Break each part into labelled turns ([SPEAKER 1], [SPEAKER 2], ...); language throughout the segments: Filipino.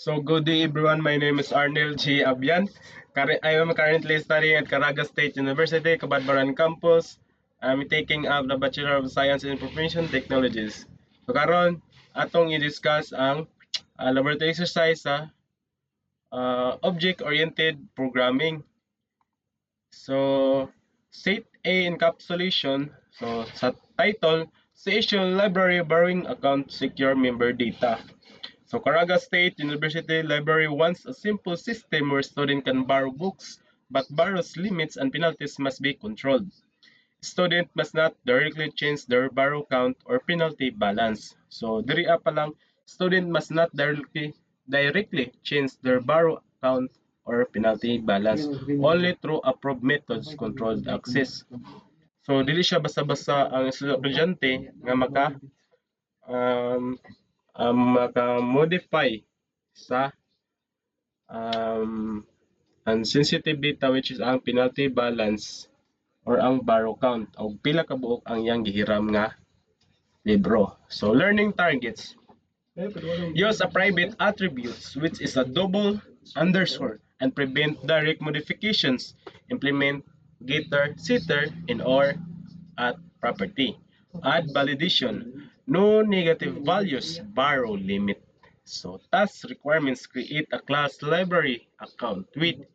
[SPEAKER 1] So good day everyone, my name is Arnel G. Abian. I am currently studying at Caraga State University, Cabadbaran Campus. I'm taking up the Bachelor of Science in Information Technologies. So karon atong i-discuss ang laboratory exercise sa object-oriented programming. So set A encapsulation. So sa title, Session Library Borrowing Account Secure Member Data. So Caraga State University Library wants a simple system where students can borrow books, but borrow's limits and penalties must be controlled. Student must not directly change their borrow count or penalty balance. So diri pa lang, student must not directly change their borrow count or penalty balance. Only through approved methods controlled access. So dili siya basta-basta ang estudyante nga um, maka-modify sa um, ang sensitive data which is ang penalty balance or ang borrow count o pila ka buok ang iyang gihiram nga libro. So learning targets. Use a private attributes which is a double underscore and prevent direct modifications. Implement getter, setter, and or at property. Add validation. No negative values. Borrow limit. So task requirements, create a class library account with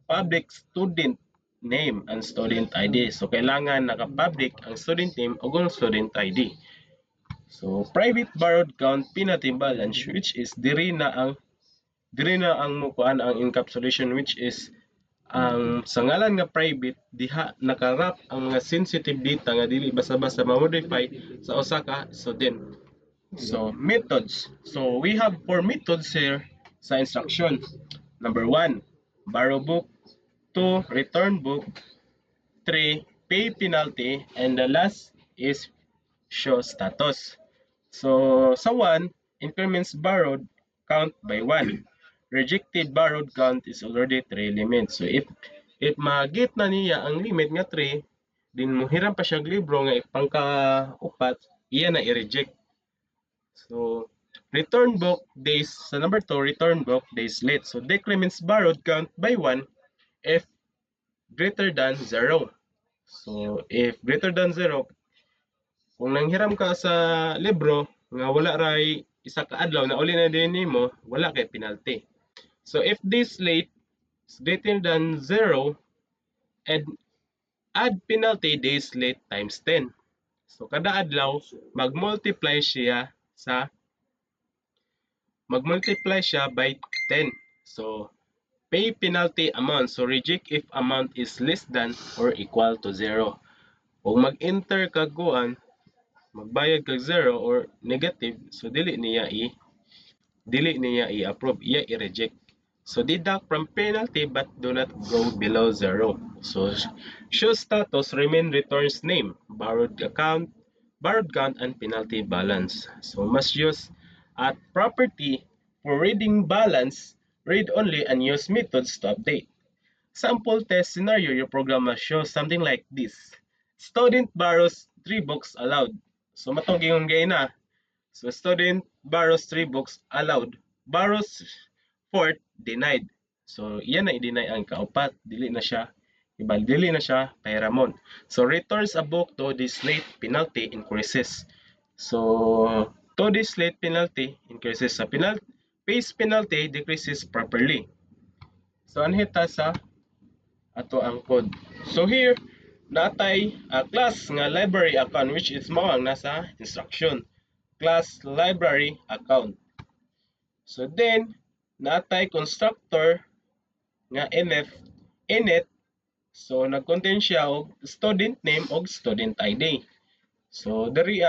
[SPEAKER 1] public student name and student ID. So kailangan naka-public ang student name o ang student ID. So private borrowed count penalty balance which is diri na ang mukuan ang encapsulation which is ang sa ngalan nga private diha nakarap ang mga sensitive data nga dili basta-basta ma-modify sa usa ka student. So methods. So we have four methods here sa instruction. Number 1, borrow book. 2, return book. 3, pay penalty. And the last is show status. So sa 1, increments borrowed count by 1. Rejected borrowed count is already 3 limits. So if magit na niya ang limit nga 3, din mo hiram pa siya libro nga ipangka-upat, iya na i-reject. So return book days sa number 2, return book days late. So decrements borrowed count by 1 if greater than 0. So if greater than 0, kung nanghiram ka sa libro nga wala ray isa ka adlaw na uli na din nimo, wala kay penalty. So if this late is greater than 0, add penalty days late times 10. So kada adlaw mag-multiply siya by 10. So pay penalty amount. So reject if amount is less than or equal to 0. Kung mag-enter ka kuan, magbayad kag 0 or negative, so dili niya i-approve, iya i-reject. So deduct from penalty but do not go below 0. So show status, remain returns name, borrowed count, and penalty balance. So must use at property for reading balance, read only, and use methods to update. Sample test scenario, your program must show something like this. Student borrows 3 books allowed. So matong gingon gay na. So student borrows 3 books allowed. Borrows 4 denied. So iyan na i-deny ang kaupat, dili na siya pahiramon. So returns a book to this late, penalty increases. So to this late penalty increases sa pays penalty decreases properly. So anhita sa ato ang code. So here natay class nga library account which is mao ang nasa instruction. Class library account. So then natay constructor nga init. So nag-contain siya og student name og student ID. So diri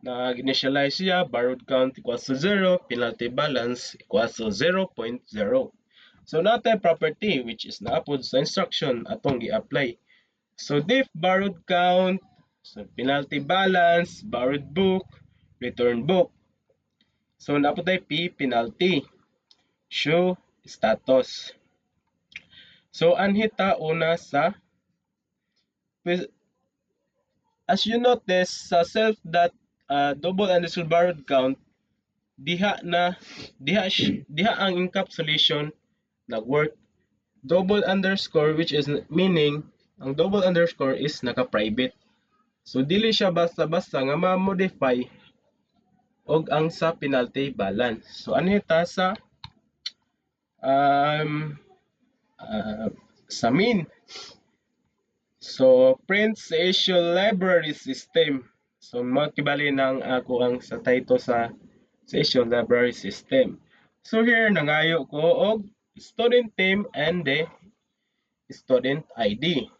[SPEAKER 1] nag-initialize siya, borrowed count equals to 0, penalty balance equals to 0.0. So natay property which is naapod sa instruction atong gi-apply. So def borrowed count, so penalty balance, borrowed book, return book. So naapod tay P penalty. Show status. So anhita una sa as you notice sa self that double underscore borrowed count, diha ang encapsulation nag-work. Double underscore, which is meaning ang double underscore is naka-private. So dili siya basta-basta nga ma-modify og ang sa penalty balance. So ano ta sa um, sa main. So print sa issue library system. So makibali ng ako ang sa title sa issue library system. So here nangayo ko og student name and the student ID.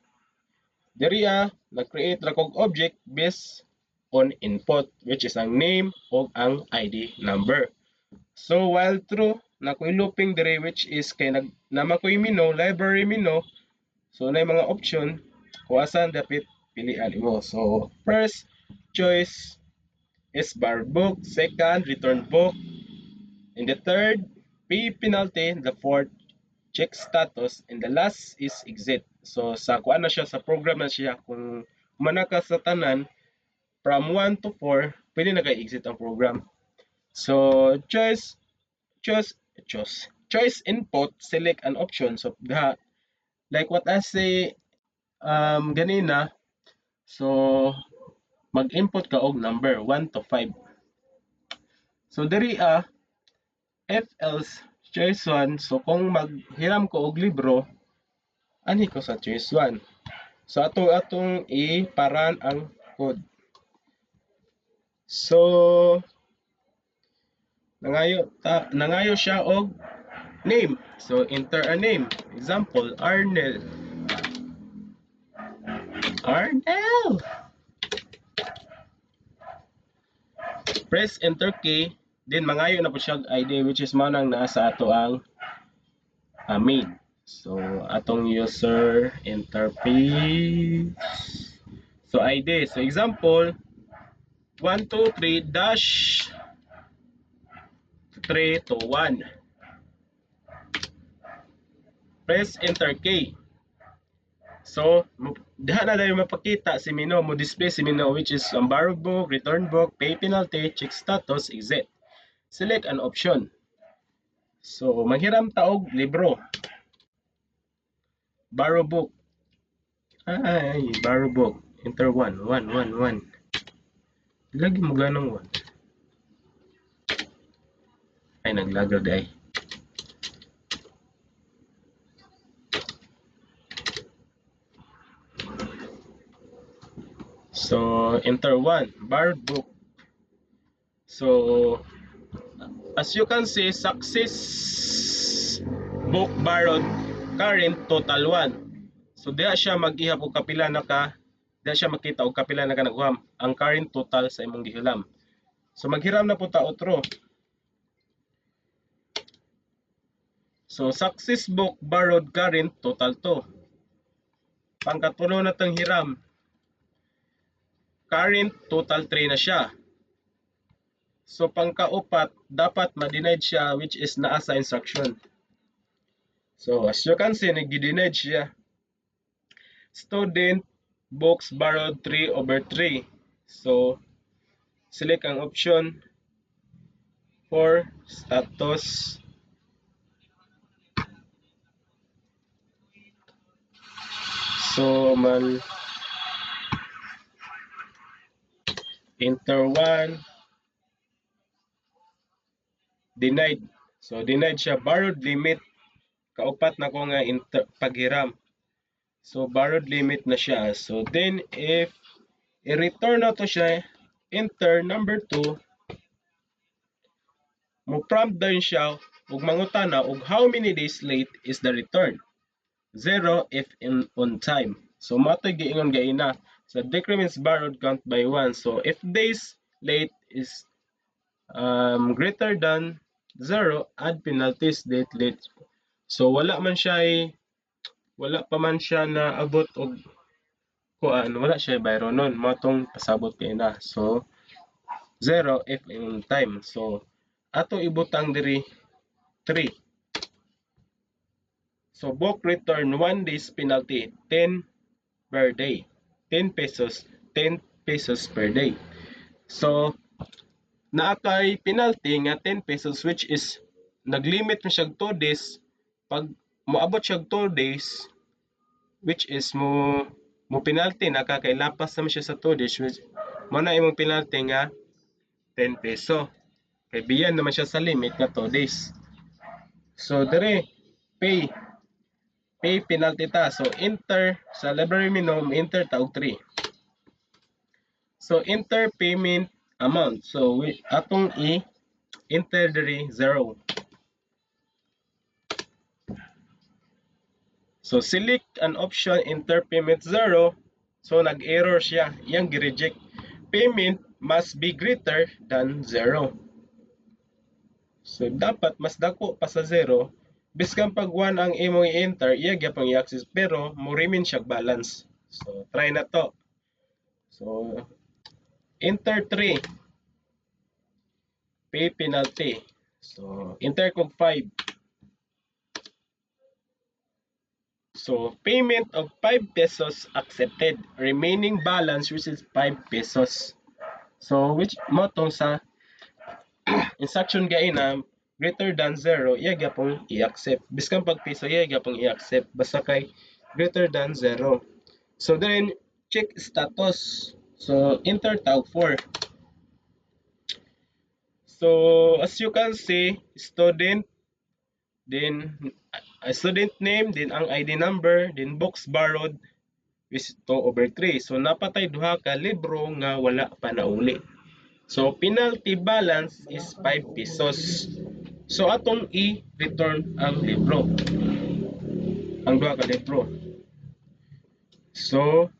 [SPEAKER 1] Diri nag-create ra kog object based on input, which is ang name o ang ID number. So while true, nakoy looping diri, which is kay namakoy mino, library mino. So na mga option kung asan dapat pilian mo. So first choice is bar book, second return book, and the third pay penalty, the fourth check status, and the last is exit. So sa kuan na siya, sa program na siya, kung manaka sa tanan from 1 to 4, pwede na kay exit ang program. So choice input, select an option. So like what I say ganina, so mag-input ka og number 1 to 5. So diri if else choice 1. So kung maghiram ko og libro, ani ko sa choice 1. So atong iparan ang code. So nangayo siya og name. So enter a name. Example, Arnel. Press enter key, then mangayo na po siya ID, which is manang nasa ato ang main. So atong user interface. So ID. So example 123-321. Press enter key. So diha na dayon mapakita si menu, mo display si menu, which is ang borrowed book, return book, pay penalty, check status, exit. Select an option. So manghiram ta og libro. Borrow book. Borrow book. Enter 1. Lagi mo ganong 1. Ay, naglagad ay. So, enter 1. Borrowed book. So, as you can see, success book borrowed, current total 1. So diha siya mag-ihap og kapila na diha siya makita og kapila na ka naguham ang current total sa imong gihiram. So maghiram na po ta otro. So success book borrowed current total 2. Pangkatulo na tang hiram. Current total 3 na siya. So pangkaupat dapat ma-denied siya, which is naa sa instruction. So as you can see, nag-denied siya. Student books borrowed 3/3. So select ang option for status. So enter 1, denied. So denied siya. Borrowed limit, kaupat na ko nga paghiram. So borrowed limit na siya. So then if i-return na to siya, enter number 2, mo prompt down siya ug mangutana og how many days late is the return. 0 if on time. So matoy giingon gaina. So decrements borrowed count by 1. So if days late is greater than 0, add penalties date late. So wala pa man siya na abot og kuan, wala siya bayro nun, matong pasabot kay na. So 0 if in time. So ato ibutang diri 3. So book return 1 days penalty 10 per day. 10 pesos per day. So naa kay penalty nga 10 pesos which is naglimit mo siya 2 days. Pag moabot siya 2 days which is mo penalty na ka kay lapas naman siya sa 2 days which mo na imong penalty nga 10 peso. Kay biyan naman siya sa limit nga 2 days. So dire pay penalty ta. So enter sa library minimum enter ta og 3. So enter payment amount. So atong enter diri 0. So select an option enter payment 0. So nag-error siya. Iyang gi-reject. Payment must be greater than 0. So dapat mas dako pa sa 0. Biskan pag 1 ang imong i-enter, iya gyapon i-access pero mo remain siya balance. So try na to. So enter 3. Pay penalty. So enter kog 5. So payment of 5 pesos accepted. Remaining balance which is 5 pesos. So which mo tong sa instruction gaina greater than 0, iya gyapon i-accept. Biskan pag piso, iya gyapon i-accept. Basta kay greater than 0. So then, check status. So, enter tag 4. So, as you can see, student, then student name, then ang ID number, then books borrowed, is 2/3. So, napatay duha ka libro nga wala pa nauli. So, penalty balance is 5 pesos. So, atong i-return ang libro. Ang duha ka libro. So,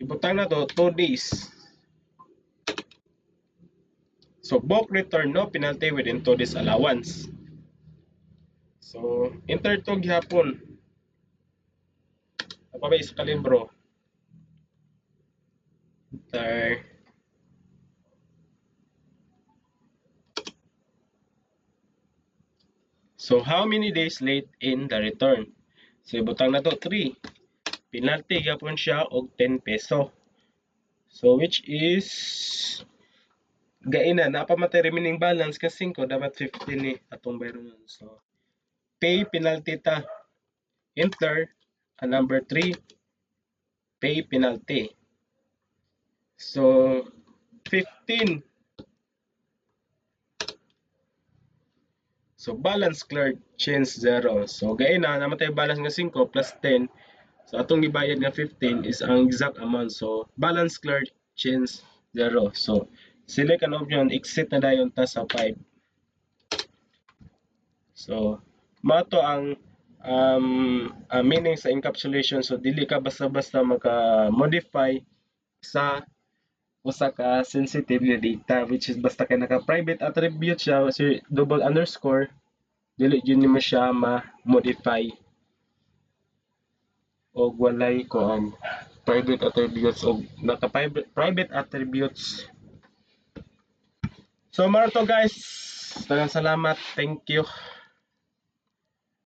[SPEAKER 1] ibutang na to 2 days. So, book return no penalty within 2 days allowance. So, enter to gihapon. Apa ba isa ka libro? Enter. So, how many days late in the return? So, ibutang na to 3. Penalty gihapon siya og 10 peso. So, which is gaina na pa matay remaining balance kasi 5 dapat 15 ni atong bayron. So, pay penalty ta. Enter number 3. Pay penalty. So, 15. So, balance cleared, change 0. So, gain na, namatay balance nga 5 plus 10. So, atong gibayad nga 15 is ang exact amount. So, balance cleared, change 0. So, select an option, exit na dayon ta sa 5. So, mato ang meaning sa encapsulation. So, dili ka basta-basta maka-modify sa usa ka sensitive nga data which is basta kay naka-private attribute siya, so double underscore, dili yun mo siya ma-modify o walay kuan private attributes o naka-private attributes. So maro to guys, daghang salamat, thank you.